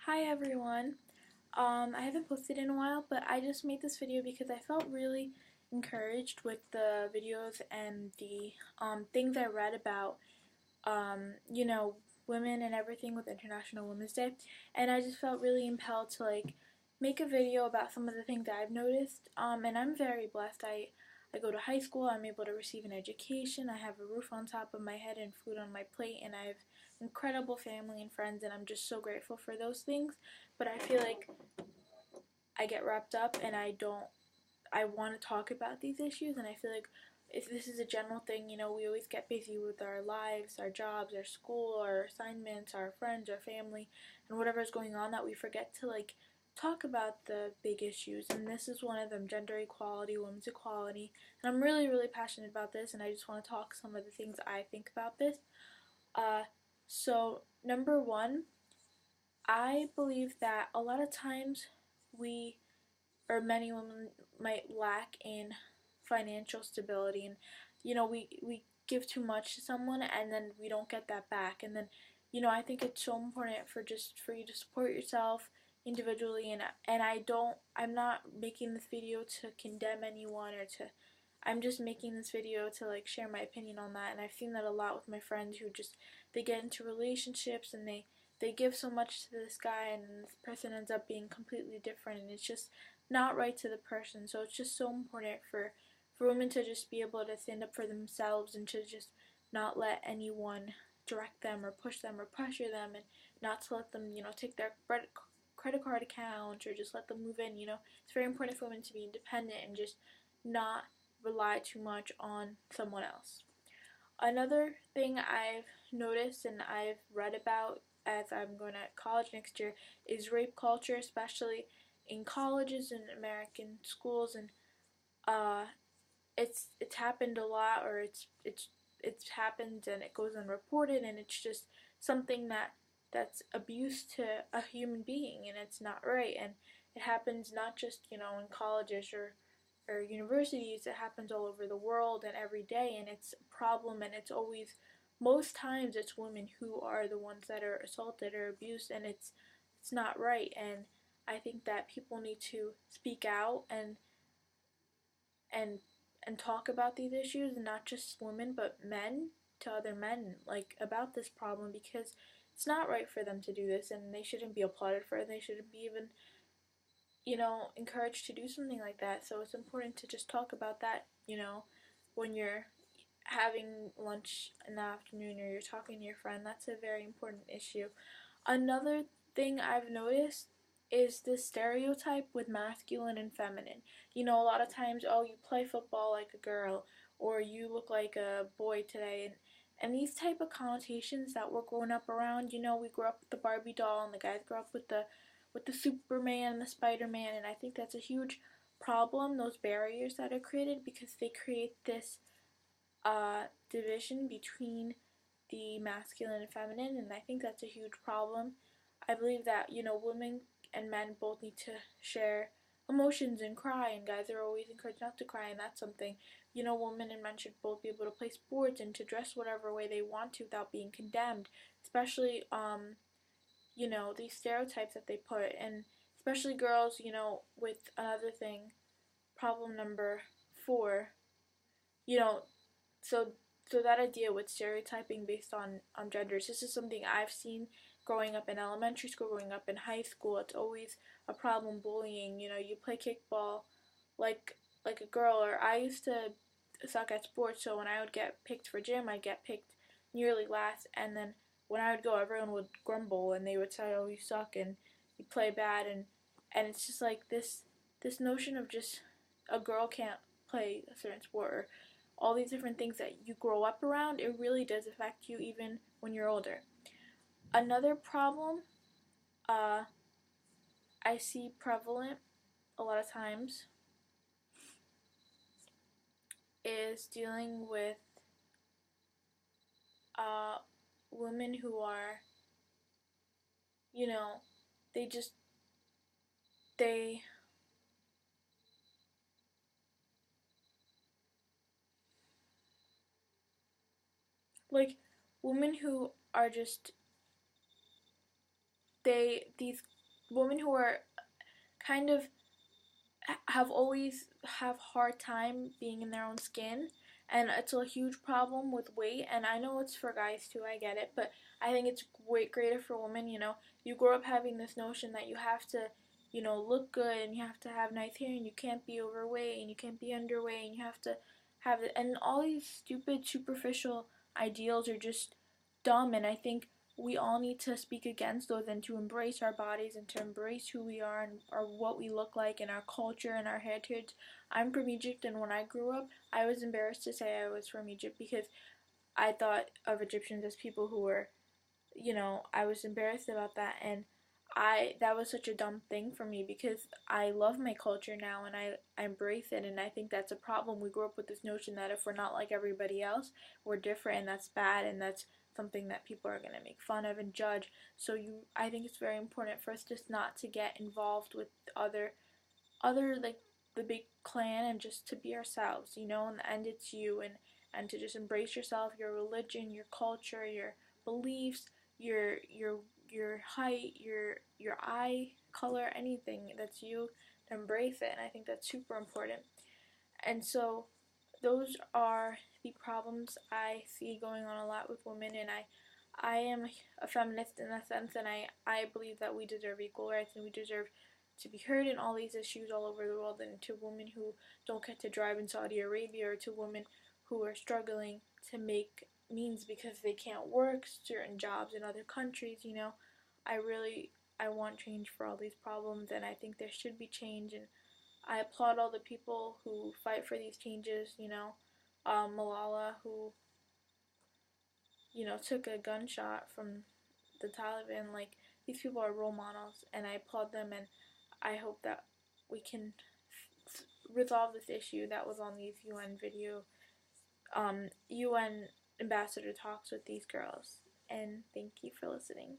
Hi everyone. I haven't posted in a while, but I just made this video because I felt really encouraged with the videos and the things I read about, women and everything with International Women's Day, and I just felt really impelled to make a video about some of the things that I've noticed. And I'm very blessed. I go to high school. I'm able to receive an education. I have a roof on top of my head and food on my plate, and I have incredible family and friends, and I'm just so grateful for those things. But I feel like I get wrapped up and I want to talk about these issues, and I feel like if this is a general thing, we always get busy with our lives, our jobs, our school, our assignments, our friends, our family, and whatever's going on, that we forget to talk about the big issues. And this is one of them: gender equality, women's equality. And I'm really, really passionate about this, and I just want to talk some of the things I think about this. Uh, so number one, I believe that a lot of times we, or many women, might lack in financial stability, and we give too much to someone and then we don't get that back. And then I think it's so important for you to support yourself individually. And I'm not making this video to condemn anyone or to I'm just making this video to share my opinion on that. And I've seen that a lot with my friends who just they get into relationships and they give so much to this guy, and this person ends up being completely different, and it's just not right to the person. So it's just so important for women to just be able to stand up for themselves and to just not let anyone direct them or push them or pressure them, and not to let them, take their credit card account or just let them move in. It's very important for women to be independent and just not rely too much on someone else. Another thing I've noticed and I've read about as I'm going to college next year is rape culture, especially in colleges and American schools. And uh, it's happened a lot, or it's happened and it goes unreported, and it's just something that's abuse to a human being, and it's not right. And it happens not just in colleges or universities. It happens all over the world and every day, and it's a problem. And it's always, most times it's women who are the ones that are assaulted or abused, and it's not right. And I think that people need to speak out and and talk about these issues, and not just women but men to other men, about this problem, because it's not right for them to do this, and they shouldn't be applauded for it. They shouldn't be even encouraged to do something like that. So it's important to just talk about that, when you're having lunch in the afternoon or you're talking to your friend. That's a very important issue. Another thing I've noticed is this stereotype with masculine and feminine. A lot of times, oh, you play football like a girl, or you look like a boy today, and these type of connotations that we're growing up around. We grew up with the Barbie doll, and the guys grew up with the Superman and the Spider-Man, and I think that's a huge problem. Those barriers that are created because they create this division between the masculine and feminine, and I think that's a huge problem. I believe that women and men both need to share emotions and cry, and guys are always encouraged not to cry, and that's something. Women and men should both be able to play sports and to dress whatever way they want to without being condemned, especially these stereotypes that they put. And especially girls, with another thing, problem number 4, you know so that idea with stereotyping based on genders, this is something I've seen growing up in elementary school, growing up in high school. It's always a problem. Bullying, you play kickball like a girl, or I used to suck at sports, so when I would get picked for gym, I'd get picked nearly last, and then when I would go, everyone would grumble and they would say, oh, you suck and you play bad. And it's just like this notion of just a girl can't play a certain sport, or all these different things that you grow up around. It really does affect you even when you're older. Another problem uh, I see prevalent a lot of times is dealing with uh, women who are, you know, they just, they, like, women who are just these women who are kind of have always have hard time being in their own skin, and it's a huge problem with weight. And I know it's for guys too, I get it, but I think it's way greater for women. You grow up having this notion that you have to look good, and you have to have nice hair, and you can't be overweight, and you can't be underweight, and you have to have it, and all these stupid superficial ideals are just dumb. And I think we all need to speak against those, and to embrace our bodies, and to embrace who we are, and or what we look like, and our culture and our heritage. I'm from Egypt, and when I grew up, I was embarrassed to say I was from Egypt, because I thought of Egyptians as people who were, I was embarrassed about that. And that was such a dumb thing for me, because I love my culture now, and I embrace it. And I think that's a problem. We grew up with this notion that if we're not like everybody else, we're different, and that's bad, and that's something that people are going to make fun of and judge. So I think it's very important for us just not to get involved with other like the big clan, and just to be ourselves. In the end, it's you, and to just embrace yourself, your religion, your culture, your beliefs, your height, your eye color, anything that's you, to embrace it. And I think that's super important. And so those are the problems I see going on a lot with women. And I am a feminist in that sense, and I believe that we deserve equal rights, and we deserve to be heard in all these issues all over the world. And to women who don't get to drive in Saudi Arabia, or to women who are struggling to make means because they can't work certain jobs in other countries, I want change for all these problems, and I think there should be change. And I applaud all the people who fight for these changes. Malala, who took a gunshot from the Taliban. Like, these people are role models, and I applaud them. And I hope that we can resolve this issue that was on these UN ambassador talks with these girls. And thank you for listening.